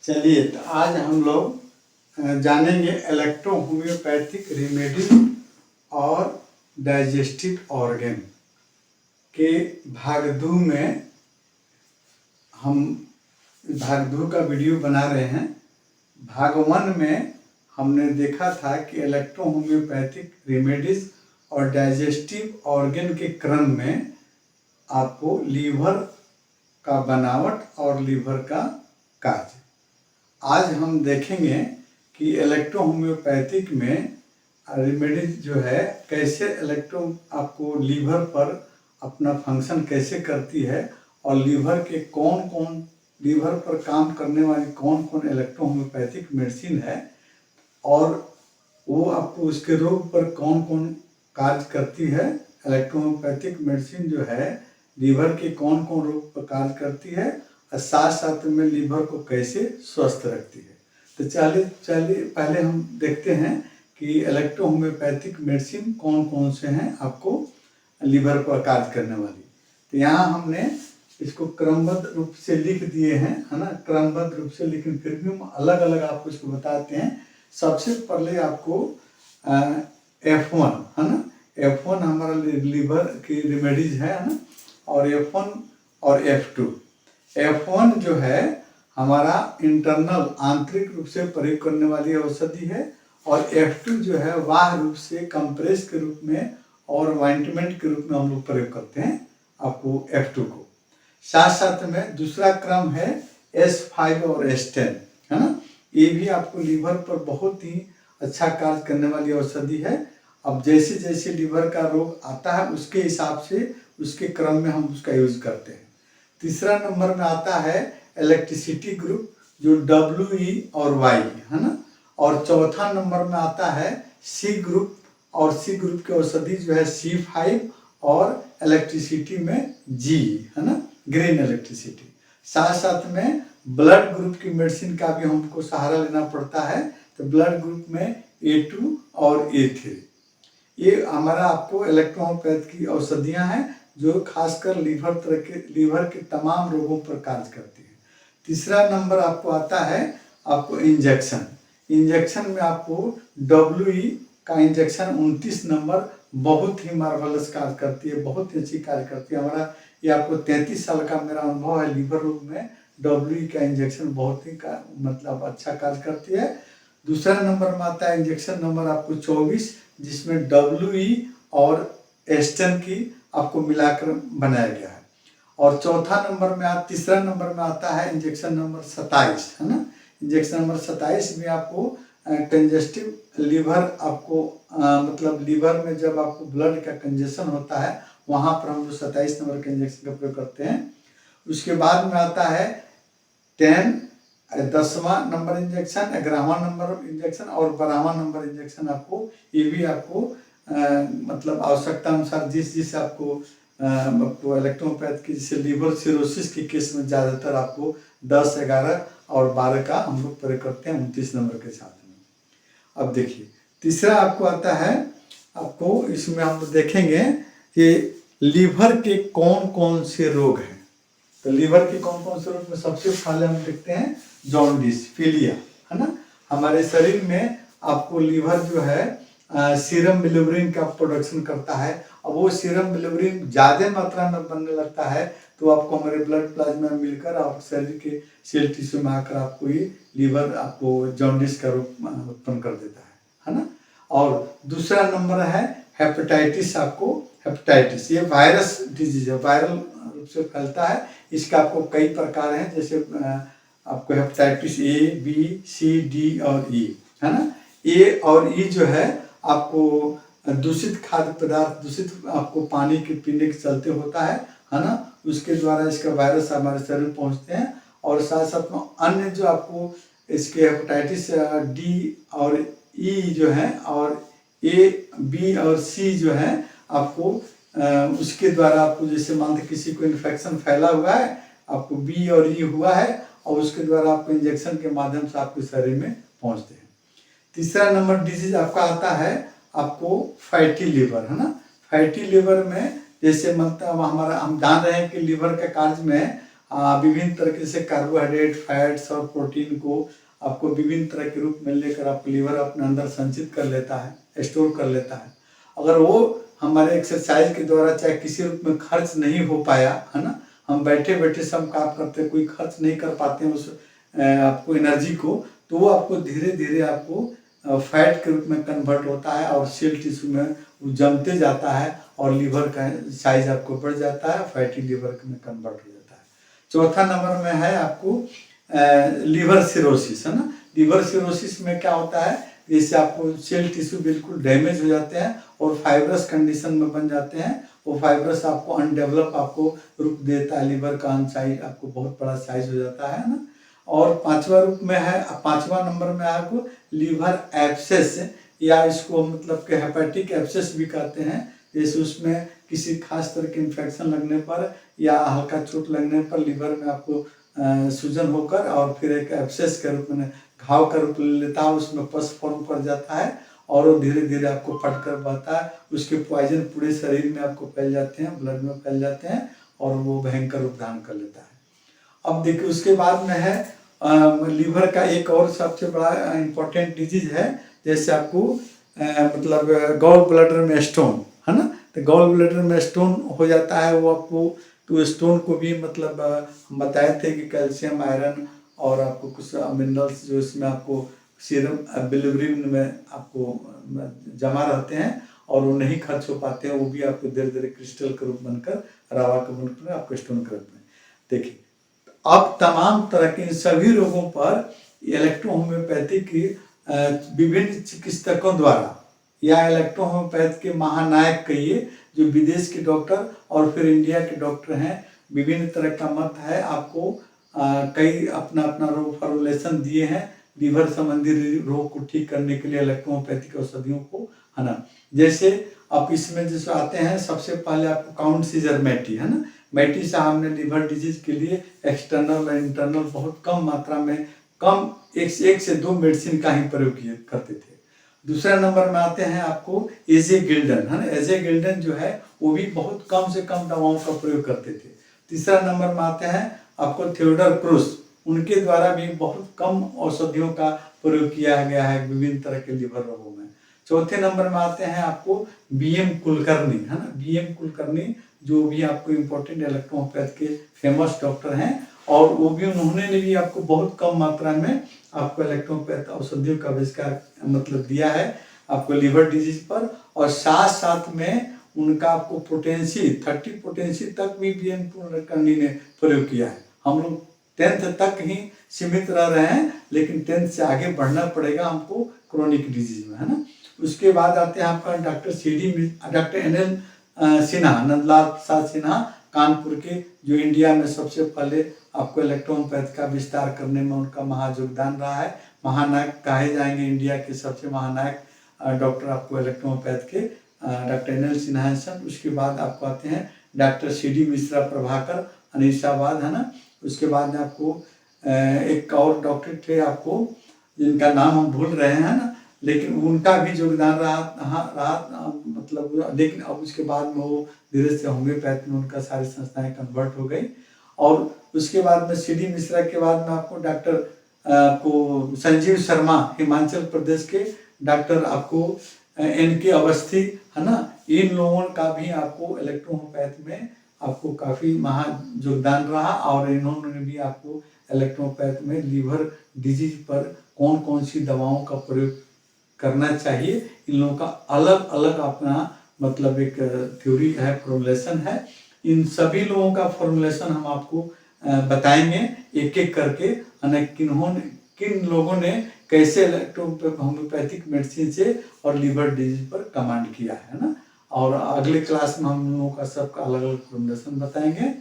चलिए, तो आज हम लोग जानेंगे इलेक्ट्रो होम्योपैथिक रेमेडी और डाइजेस्टिव ऑर्गन के भाग 2 में। हम भाग 2 का वीडियो बना रहे हैं। भाग 1 में हमने देखा था कि इलेक्ट्रो होम्योपैथिक रेमेडीज और डाइजेस्टिव ऑर्गन के क्रम में आपको लीवर का बनावट और लीवर का कार्य। आज हम देखेंगे कि इलेक्ट्रो होम्योपैथिक में रेमेडीज जो है कैसे आपको लीवर पर अपना फंक्शन कैसे करती है और लीवर के लीवर पर काम करने वाली कौन कौन इलेक्ट्रो होम्योपैथिक मेडिसिन है और वो आपको उसके रोग पर कौन कौन कार्य करती है। इलेक्ट्रो होम्योपैथिक मेडिसिन जो है लीवर के कौन कौन रोग पर कार्य करती है और साथ साथ में लीवर को कैसे स्वस्थ रखती है। तो चलिए पहले हम देखते हैं कि इलेक्ट्रो होम्योपैथिक मेडिसिन कौन कौन से हैं आपको लीवर पर कार्य करने वाली। तो यहाँ हमने इसको क्रमबद्ध रूप से लिख दिए हैं, है ना, क्रमबद्ध रूप से, लेकिन फिर भी हम अलग अलग आपको इसको बताते हैं। सबसे पहले आपको F1, है ना, F1 हमारा लीवर की रेमेडीज है ना, और F1 और F2। F1 जो है हमारा इंटरनल आंतरिक रूप से प्रयोग करने वाली औषधि है और F2 जो है बाह्य रूप से कंप्रेस के रूप में और ऑइंटमेंट के रूप में हम लोग प्रयोग करते हैं आपको F2 को। साथ साथ में दूसरा क्रम है S5 और S10, है ना। ये भी आपको लीवर पर बहुत ही अच्छा कार्य करने वाली औषधि है। अब जैसे जैसे लीवर का रोग आता है उसके हिसाब से उसके क्रम में हम उसका यूज करते हैं। तीसरा नंबर में आता है इलेक्ट्रिसिटी ग्रुप जो WE और Y, है ना, और चौथा नंबर में आता है C ग्रुप और C ग्रुप की औषधि जो है C5 और इलेक्ट्रिसिटी में G, है ना, ग्रीन इलेक्ट्रिसिटी। साथ साथ में ब्लड ग्रुप की मेडिसिन का भी हमको सहारा लेना पड़ता है। तो ब्लड ग्रुप में A2 और A3 ये हमारा आपको इलेक्ट्रो होम्योपैथ की औषधियाँ हैं जो खासकर लीवर के तमाम रोगों पर कार्य करती है। तीसरा नंबर आपको आता है आपको इंजेक्शन। इंजेक्शन में आपको WE का इंजेक्शन 29 नंबर बहुत ही मार्वलस कार्य करती है, बहुत ही अच्छी कार्य करती है। हमारा ये आपको 33 साल का मेरा अनुभव है लीवर रोग में, WE का इंजेक्शन बहुत ही मतलब अच्छा कार्य करती है। दूसरा नंबर में आता है इंजेक्शन नंबर आपको 24 जिसमें WE और S10 की आपको मिलाकर बनाया गया है। और तीसरा नंबर में आता है इंजेक्शन नंबर 27, है ना। इंजेक्शन नंबर 27 में आपको कंजेस्टिव लीवर आपको मतलब लीवर में जब आपको ब्लड का कंजेशन होता है वहाँ पर हम जो 27 नंबर के इंजेक्शन का प्रयोग करते हैं। उसके बाद में आता है 10वां नंबर इंजेक्शन, 11वां नंबर इंजेक्शन और 12वां नंबर इंजेक्शन आपको ये भी आपको मतलब आवश्यकता अनुसार जिस आपको इलेक्ट्रोपैथ की जैसे लीवर सिरोसिस के केस में ज़्यादातर आपको 10, 11 और 12 का हम लोग प्रयोग करते हैं 29 नंबर के साथ में। अब देखिए तीसरा आपको आता है, आपको इसमें हम देखेंगे कि लीवर के कौन कौन से रोग हैं। तो लीवर के कौन कौन से रोग में सबसे पहले हम देखते हैं जॉन्डिस, पीलिया, है ना। हमारे शरीर में आपको लीवर जो है सीरम बिलिरुबिन का प्रोडक्शन करता है। अब वो सीरम बिलिरुबिन ज़्यादा मात्रा में बनने लगता है तो आपको हमारे ब्लड प्लाज्मा में मिलकर आप शरीर के सेल टिश्यू में आकर आपको ये लीवर आपको जॉन्डिस का रूप उत्पन्न कर देता है ना। और दूसरा नंबर है हेपेटाइटिस। आपको हेपेटाइटिस ये वायरस डिजीज है, वायरल रूप से फैलता है। इसका आपको कई प्रकार हैं, जैसे आपको hepatitis A, B, C, D और E, है ना। A और E जो है आपको दूषित खाद्य पदार्थ, दूषित आपको पानी के पीने के चलते होता है ना। उसके द्वारा इसका वायरस हमारे शरीर में पहुंचते हैं। और साथ साथ में अन्य जो आपको इसके हेपेटाइटिस D और E जो है और A, B और C जो है आपको उसके द्वारा आपको जैसे मानते किसी को इन्फेक्शन फैला हुआ है, आपको B और E हुआ है और उसके द्वारा आपको इंजेक्शन के माध्यम से आपके शरीर में पहुंचते हैं। तीसरा नंबर डिजीज आपका आता है आपको फैटी लीवर, है ना। फैटी लीवर में जैसे मतलब हम जान रहे हैं कि लीवर के कार्य में विभिन्न तरीके से कार्बोहाइड्रेट, फैट्स और प्रोटीन को आपको विभिन्न तरह के रूप में लेकर आपको लीवर अपने अंदर संचित कर लेता है, स्टोर कर लेता है। अगर वो हमारे एक्सरसाइज के द्वारा चाहे किसी रूप में खर्च नहीं हो पाया, है ना, हम बैठे बैठे सब काम करते, कोई खर्च नहीं कर पाते हैं उस आपको एनर्जी को, तो वो आपको धीरे धीरे आपको फैट के रूप में कन्वर्ट होता है और सेल टिश्यू में वो जमते जाता है और लीवर का साइज आपको बढ़ जाता है, फैटी लीवर में कन्वर्ट हो जाता है। चौथा नंबर में है आपको लीवर सिरोसिस, है ना। लीवर सिरोसिस में क्या होता है, जैसे आपको सेल टिश्यू बिल्कुल डैमेज हो जाते हैं और फाइब्रस कंडीशन में बन जाते हैं। वो फाइब्रस आपको अनडेवलप आपको रूप देता है, लीवर का अनसाइज आपको बहुत बड़ा साइज हो जाता है ना। और पांचवा रूप में है, पांचवा नंबर में आपको लीवर एब्सेस, या इसको मतलब कि हेपेटिक एब्सेस भी कहते हैं। जैसे उसमें किसी खास तरह के इन्फेक्शन लगने पर या हल्का चोट लगने पर लीवर में आपको सूजन होकर और फिर एक एब्सेस के रूप में घाव का रूप ले लेता है, उसमें पस फॉर्म पड़ जाता है और वो धीरे धीरे आपको फट कर बहता है। उसके पॉइजन पूरे शरीर में आपको फैल जाते हैं, ब्लड में फैल जाते हैं और वो भयंकर रूप धारण कर लेता है। अब देखिए उसके बाद में है लीवर का एक और सबसे बड़ा इम्पोर्टेंट डिजीज है, जैसे आपको मतलब गॉल ब्लैडर में स्टोन, है ना। तो गॉल ब्लैडर में स्टोन हो जाता है, वो आपको तो स्टोन को भी मतलब हम बताए थे कि कैल्शियम, आयरन और आपको कुछ मिनरल्स जो इसमें आपको सीरम बिलिरुबिन में आपको जमा रहते हैं और वो नहीं खर्च हो पाते हैं, वो भी आपको धीरे धीरे क्रिस्टल के रूप बनकर रावा के रूप में आपको स्टोन के रूप में। देखिए अब तमाम तरह के इन सभी रोगों पर इलेक्ट्रो होम्योपैथी की विभिन्न चिकित्सकों द्वारा या इलेक्ट्रो होम्योपैथ के महानायक कहिए, जो विदेश के डॉक्टर और फिर इंडिया के डॉक्टर हैं, विभिन्न तरह का मत है। आपको कई अपना अपना रोग फॉर्मुलेशन दिए हैं लीवर संबंधी रोग को ठीक करने के लिए इलेक्ट्रो होम्योपैथिक औषधियों को, है ना। जैसे आप इसमें जैसे आते हैं, सबसे पहले आपको काउंट सीजर मैटी, है ना। मैटी से हमने लीवर डिजीज के लिए एक्सटर्नल और इंटरनल बहुत कम मात्रा में, कम एक से दो मेडिसिन का ही प्रयोग करते थे। दूसरा नंबर में आते हैं आपको एजे गिल्डन, है ना। एजे गिल्डन जो है वो भी बहुत कम से कम दवाओं का प्रयोग करते थे। तीसरा नंबर में आते हैं आपको थियोडर क्रूस, उनके द्वारा भी बहुत कम औषधियों का प्रयोग किया गया है विभिन्न तरह के लीवर रोगों में। चौथे नंबर में आते हैं आपको बीएम कुलकर्णी, है ना। बीएम कुलकर्णी जो भी आपको इम्पोर्टेंट इलेक्ट्रो होम्योपैथ के फेमस डॉक्टर हैं और वो भी उन्होंने भी आपको बहुत कम मात्रा में आपको इलेक्ट्रो होम्योपैथ औषधियों का आविष्कार मतलब दिया है आपको लीवर डिजीज पर। और साथ साथ में उनका आपको पोटेंसी 30 पोटेंसी तक भी बीएम कुलकर्णी ने प्रयोग किया है। हम लोग 10th तक ही सीमित रह रहे हैं, लेकिन 10th से आगे बढ़ना पड़ेगा हमको क्रोनिक डिजीज में, है ना। उसके बाद आते हैं आपका डॉक्टर NL सिन्हा, नंदलाल प्रसाद सिन्हा, कानपुर के, जो इंडिया में सबसे पहले आपको इलेक्ट्रो होम्योपैथ का विस्तार करने में उनका महायोगदान रहा है। महानायक कहे जाएंगे, इंडिया के सबसे महानायक डॉक्टर आपको इलेक्ट्रो होम्योपैथ के डॉक्टर NL सिन्हा हैं सर। उसके बाद आपको आते हैं डॉक्टर CD मिश्रा प्रभाकर, अनिशाबाद, है ना। उसके बाद में आपको एक और डॉक्टर थे आपको जिनका नाम हम भूल रहे हैं ना, लेकिन उनका भी योगदान रहा मतलब, लेकिन अब उसके बाद में वो धीरे से होम्योपैथ में उनका सारी संस्थाएं कन्वर्ट हो गई। और उसके बाद में CD मिश्रा के बाद में आपको डॉक्टर को संजीव शर्मा, हिमाचल प्रदेश के डॉक्टर आपको NK अवस्थी, है ना। इन लोगों का भी आपको इलेक्ट्रो होम्योपैथ में आपको काफ़ी महा योगदान रहा और इन्होंने भी आपको इलेक्ट्रो होम्योपैथ में लीवर डिजीज पर कौन कौन सी दवाओं का प्रयोग करना चाहिए, इन लोगों का अलग अलग अपना मतलब एक थ्योरी है, फॉर्मुलेशन है। इन सभी लोगों का फॉर्मुलेशन हम आपको बताएंगे एक एक करके, किन लोगों ने कैसे इलेक्ट्रो होम्योपैथिक मेडिसिन से और लीवर डिजीज पर कमांड किया है ना। और अगले क्लास में हम लोगों का सबका अलग अलग फॉर्मुलेशन बताएंगे।